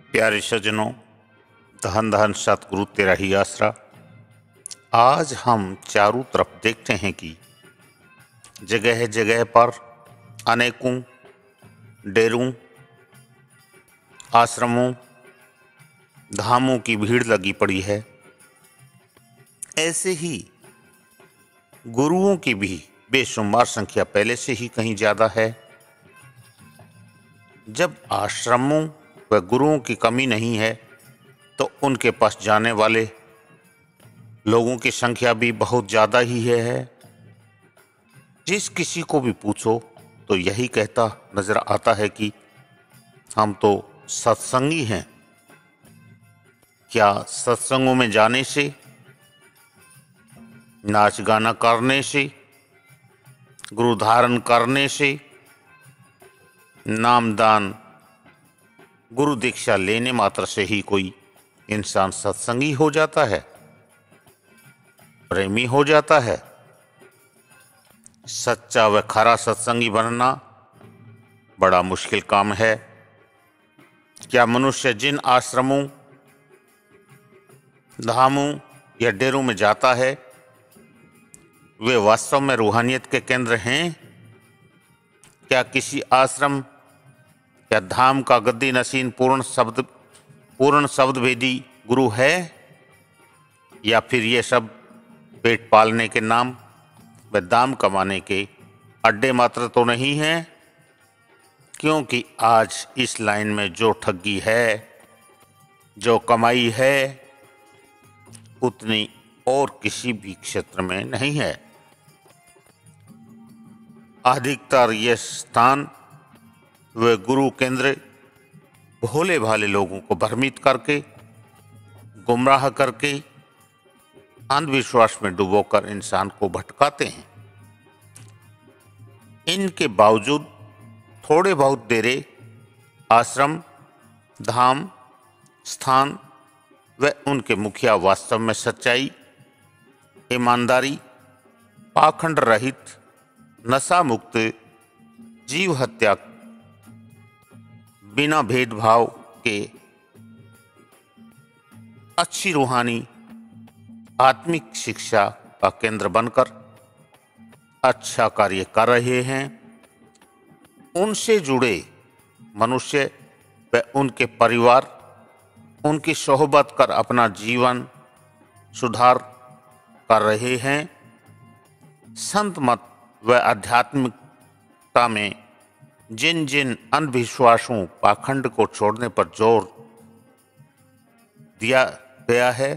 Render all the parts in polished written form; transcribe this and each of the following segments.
प्यारे सज्जनों, धन धन सतगुरु तेरा ही आसरा। आज हम चारों तरफ देखते हैं कि जगह जगह पर अनेकों डेरों, आश्रमों, धामों की भीड़ लगी पड़ी है। ऐसे ही गुरुओं की भी बेशुमार संख्या पहले से ही कहीं ज़्यादा है। जब आश्रमों व गुरुओं की कमी नहीं है तो उनके पास जाने वाले लोगों की संख्या भी बहुत ज़्यादा ही है। जिस किसी को भी पूछो तो यही कहता नजर आता है कि हम तो सत्संगी हैं। क्या सत्संगों में जाने से, नाच गाना करने से, गुरु धारण करने से, नामदान, गुरु दीक्षा लेने मात्र से ही कोई इंसान सत्संगी हो जाता है, प्रेमी हो जाता है? सच्चा व खरा सत्संगी बनना बड़ा मुश्किल काम है। क्या मनुष्य जिन आश्रमों, धामों या डेरों में जाता है वे वास्तव में रूहानियत के केंद्र हैं? क्या किसी आश्रम या धाम का गद्दी नशीन पूर्ण शब्द भेदी गुरु है, या फिर ये सब पेट पालने के नाम व दाम कमाने के अड्डे मात्र तो नहीं हैं? क्योंकि आज इस लाइन में जो ठगी है, जो कमाई है, उतनी और किसी भी क्षेत्र में नहीं है। अधिकतर ये स्थान व गुरु केंद्र भोले भाले लोगों को भ्रमित करके, गुमराह करके, अंधविश्वास में डुबोकर इंसान को भटकाते हैं। इनके बावजूद थोड़े बहुत डेरे, आश्रम, धाम, स्थान व उनके मुखिया वास्तव में सच्चाई, ईमानदारी, पाखंड रहित, नशा मुक्त, जीव हत्या, बिना भेदभाव के अच्छी रूहानी आत्मिक शिक्षा का केंद्र बनकर अच्छा कार्य कर रहे हैं। उनसे जुड़े मनुष्य व उनके परिवार उनकी सोहबत कर अपना जीवन सुधार कर रहे हैं। संत मत व आध्यात्मिकता में जिन जिन अंधविश्वासों, पाखंड को छोड़ने पर जोर दिया गया है,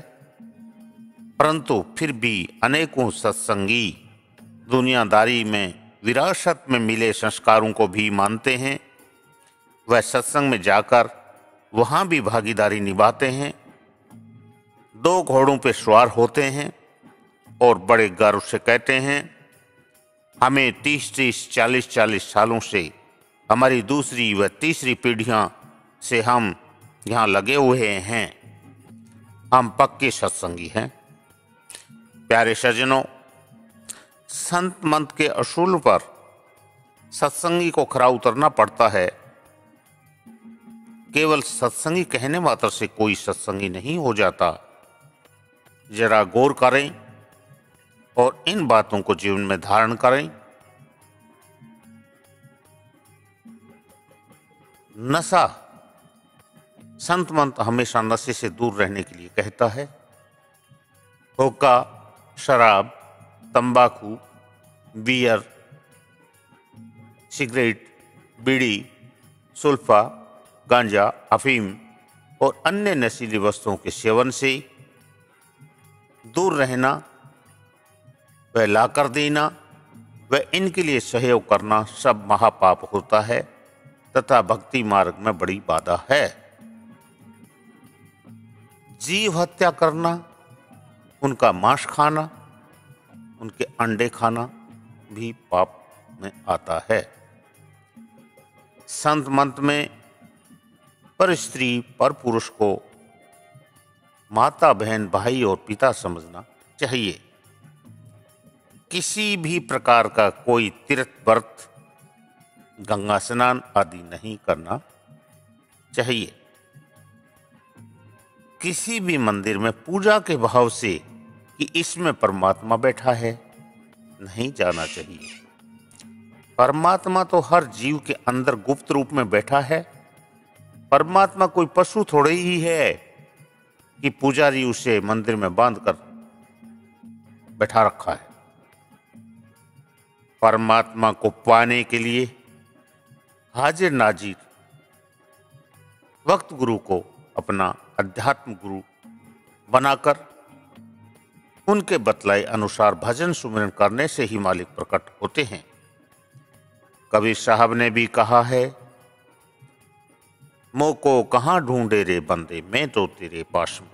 परंतु फिर भी अनेकों सत्संगी दुनियादारी में विरासत में मिले संस्कारों को भी मानते हैं। वह सत्संग में जाकर वहां भी भागीदारी निभाते हैं, दो घोड़ों पे सवार होते हैं और बड़े गर्व से कहते हैं, हमें 30-30, 40-40 सालों से, हमारी दूसरी व तीसरी पीढ़ियां से हम यहाँ लगे हुए हैं, हम पक्के सत्संगी हैं। प्यारे सज्जनों, संत मंत के असूल पर सत्संगी को खरा उतरना पड़ता है। केवल सत्संगी कहने मात्र से कोई सत्संगी नहीं हो जाता। जरा गौर करें और इन बातों को जीवन में धारण करें। नशा, संत मंत हमेशा नशे से दूर रहने के लिए कहता है। हुक्का, शराब, तंबाकू, बियर, सिगरेट, बीड़ी, सुल्फा, गांजा, अफीम और अन्य नशीली वस्तुओं के सेवन से दूर रहना, वह लाकर देना व इनके लिए सहयोग करना सब महापाप होता है तथा भक्ति मार्ग में बड़ी बाधा है। जीव हत्या करना, उनका मांस खाना, उनके अंडे खाना भी पाप में आता है। संत मंत में पर स्त्री, पर पुरुष को माता, बहन, भाई और पिता समझना चाहिए। किसी भी प्रकार का कोई तीर्थ व्रत, गंगा स्नान आदि नहीं करना चाहिए। किसी भी मंदिर में पूजा के भाव से कि इसमें परमात्मा बैठा है नहीं जाना चाहिए। परमात्मा तो हर जीव के अंदर गुप्त रूप में बैठा है। परमात्मा कोई पशु थोड़े ही है कि पुजारी उसे मंदिर में बांधकर बैठा रखा है। परमात्मा को पाने के लिए हाजिर नाजिर वक्त गुरु को अपना अध्यात्म गुरु बनाकर उनके बतलाए अनुसार भजन सुमिरन करने से ही मालिक प्रकट होते हैं। कबीर साहब ने भी कहा है, मोको कहाँ ढूंढे रे बंदे, मैं तो तेरे पास में।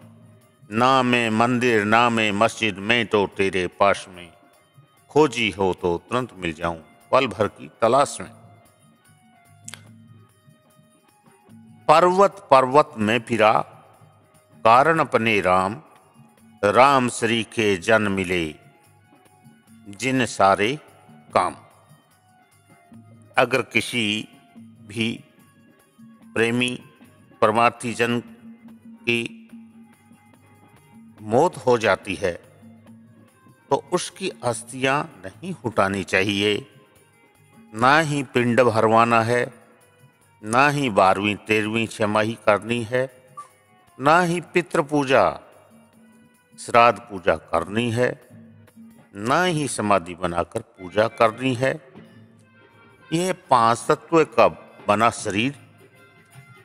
ना मैं मंदिर ना मैं मस्जिद, मैं तो तेरे पास में। खोजी हो तो तुरंत मिल जाऊं, पल भर की तलाश में। पर्वत पर्वत में फिरा, कारण अपने राम। राम श्री के जन मिले, जिन सारे काम। अगर किसी भी प्रेमी परमार्थी जन की मौत हो जाती है तो उसकी अस्थियां नहीं उठानी चाहिए, ना ही पिंड भरवाना है, ना ही 12वीं 13वीं छमाही करनी है, ना ही पितृ पूजा श्राद्ध पूजा करनी है, ना ही समाधि बनाकर पूजा करनी है। यह 5 तत्व का बना शरीर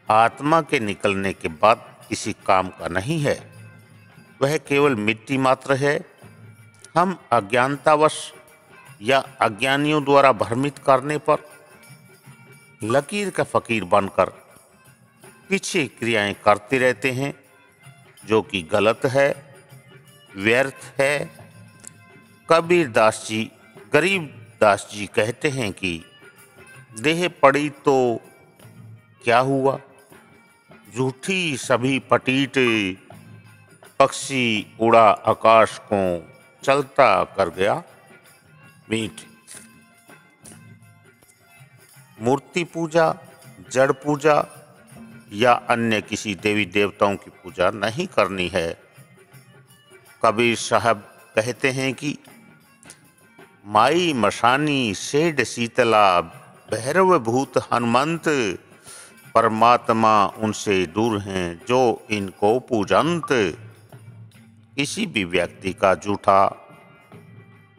आत्मा के निकलने के बाद किसी काम का नहीं है, वह केवल मिट्टी मात्र है। हम अज्ञानतावश या अज्ञानियों द्वारा भ्रमित करने पर लकीर का फकीर बनकर पीछे क्रियाएं करते रहते हैं, जो कि गलत है, व्यर्थ है। कबीर दास जी, गरीब दास जी कहते हैं कि देह पड़ी तो क्या हुआ, झूठी सभी पटीट। पक्षी उड़ा आकाश को, चलता कर गया मीट। मूर्ति पूजा, जड़ पूजा या अन्य किसी देवी देवताओं की पूजा नहीं करनी है। कबीर साहब कहते हैं कि माई मशानी सेठ शीतला, भैरव भूत हनुमंत। परमात्मा उनसे दूर हैं जो इनको पूजंत। किसी भी व्यक्ति का जूठा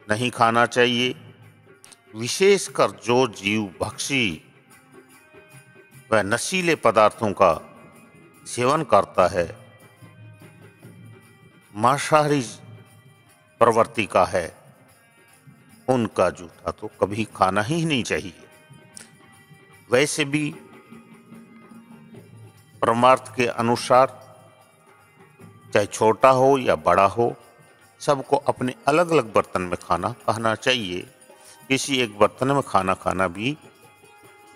नहीं खाना चाहिए, विशेषकर जो जीव भक्षी व नशीले पदार्थों का सेवन करता है, मांसाहारी प्रवृत्ति का है, उनका जूठा तो कभी खाना ही नहीं चाहिए। वैसे भी परमार्थ के अनुसार चाहे छोटा हो या बड़ा हो, सबको अपने अलग अलग बर्तन में खाना खाना चाहिए। किसी एक बर्तन में खाना खाना भी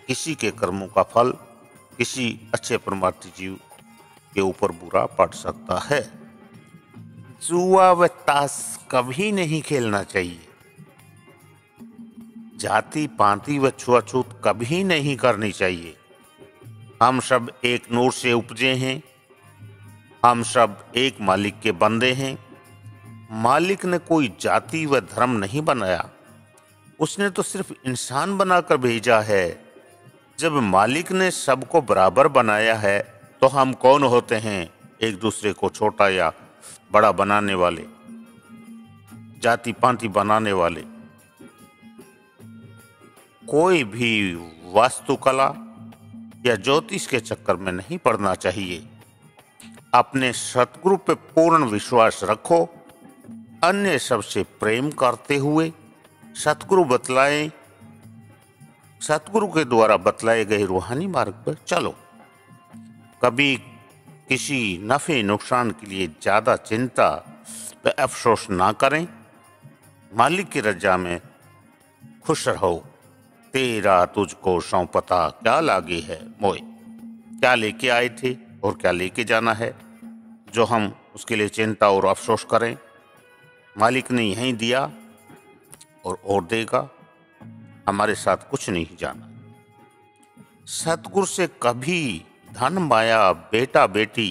किसी के कर्मों का फल किसी अच्छे परमार्थी जीव के ऊपर बुरा पड़ सकता है। जुआ व ताश कभी नहीं खेलना चाहिए। जाति पांति व छुआछूत कभी नहीं करनी चाहिए। हम सब एक नूर से उपजे हैं, हम सब एक मालिक के बंदे हैं। मालिक ने कोई जाति व धर्म नहीं बनाया, उसने तो सिर्फ इंसान बनाकर भेजा है। जब मालिक ने सबको बराबर बनाया है तो हम कौन होते हैं एक दूसरे को छोटा या बड़ा बनाने वाले, जाति पांति बनाने वाले। कोई भी वास्तुकला या ज्योतिष के चक्कर में नहीं पड़ना चाहिए। अपने सतगुरु पे पूर्ण विश्वास रखो, अन्य सबसे प्रेम करते हुए सतगुरु के द्वारा बतलाए गए रूहानी मार्ग पर चलो। कभी किसी नफे नुकसान के लिए ज्यादा चिंता व अफसोस ना करें। मालिक की रजा में खुश रहो। तेरा तुझको सौंपता क्या लागे है मोए। क्या लेके आए थे और क्या लेके जाना है जो हम उसके लिए चिंता और अफसोस करें। मालिक ने यहीं दिया और देगा, हमारे साथ कुछ नहीं जाना। सतगुरु से कभी धन माया बेटा बेटी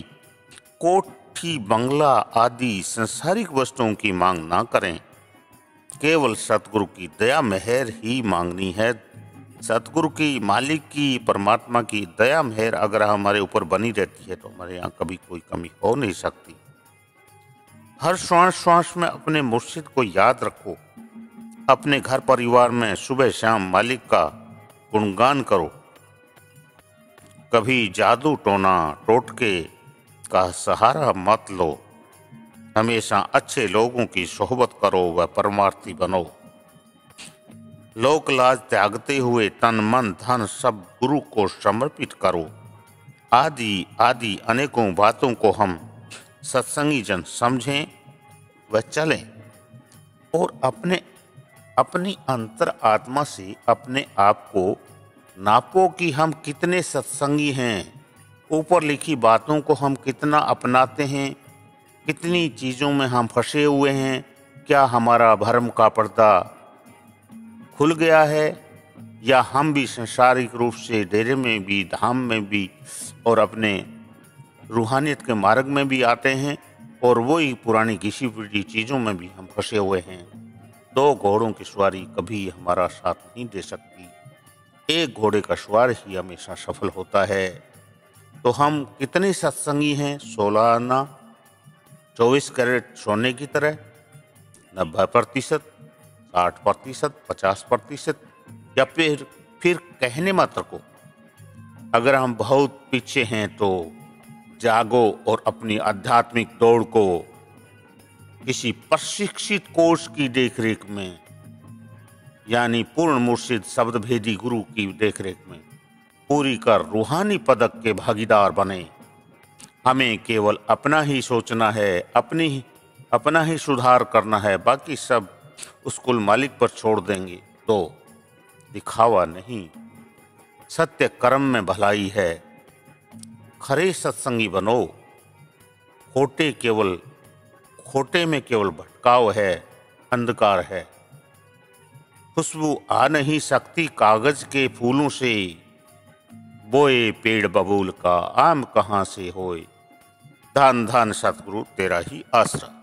कोट कोठी बंगला आदि संसारिक वस्तुओं की मांग ना करें। केवल सतगुरु की दया मेहर ही मांगनी है। सतगुरु की, मालिक की, परमात्मा की दया मेहर अगर हमारे ऊपर बनी रहती है तो हमारे यहाँ कभी कोई कमी हो नहीं सकती। हर श्वास श्वास में अपने मुर्शिद को याद रखो। अपने घर परिवार में सुबह शाम मालिक का गुणगान करो। कभी जादू टोना टोटके का सहारा मत लो। हमेशा अच्छे लोगों की सोहबत करो व परमार्थी बनो। लोक लाज त्यागते हुए तन मन धन सब गुरु को समर्पित करो। आदि आदि अनेकों बातों को हम सत्संगी जन समझें व चलें और अपनी अंतर आत्मा से अपने आप को नापो कि हम कितने सत्संगी हैं। ऊपर लिखी बातों को हम कितना अपनाते हैं, कितनी चीज़ों में हम फंसे हुए हैं। क्या हमारा भरम का पर्दा खुल गया है या हम भी संसारिक रूप से डेरे में भी, धाम में भी और अपने रूहानियत के मार्ग में भी आते हैं और वही पुरानी घिसी पिटी चीज़ों में भी हम फंसे हुए हैं। दो घोड़ों की सवारी कभी हमारा साथ नहीं दे सकती। एक घोड़े का सवार ही हमेशा सफल होता है। तो हम कितने सत्संगी हैं? 16 आना 24 कैरेट सोने की तरह 90%, 60%, 50% या फिर कहने मात्र को। अगर हम बहुत पीछे हैं तो जागो और अपनी आध्यात्मिक दौड़ को किसी प्रशिक्षित कोच की देखरेख में, यानी पूर्ण मुर्शिद शब्द भेदी गुरु की देखरेख में पूरी कर रूहानी पदक के भागीदार बने। हमें केवल अपना ही सोचना है, अपना ही सुधार करना है, बाकी सब उस कुल मालिक पर छोड़ देंगे तो दिखावा नहीं, सत्य कर्म में भलाई है। खरे सत्संगी बनो। खोटे में केवल भटकाव है, अंधकार है। खुशबू आ नहीं सकती कागज के फूलों से, बोए पेड़ बबूल का आम कहाँ से होए। धन धन सतगुरु तेरा ही आसरा।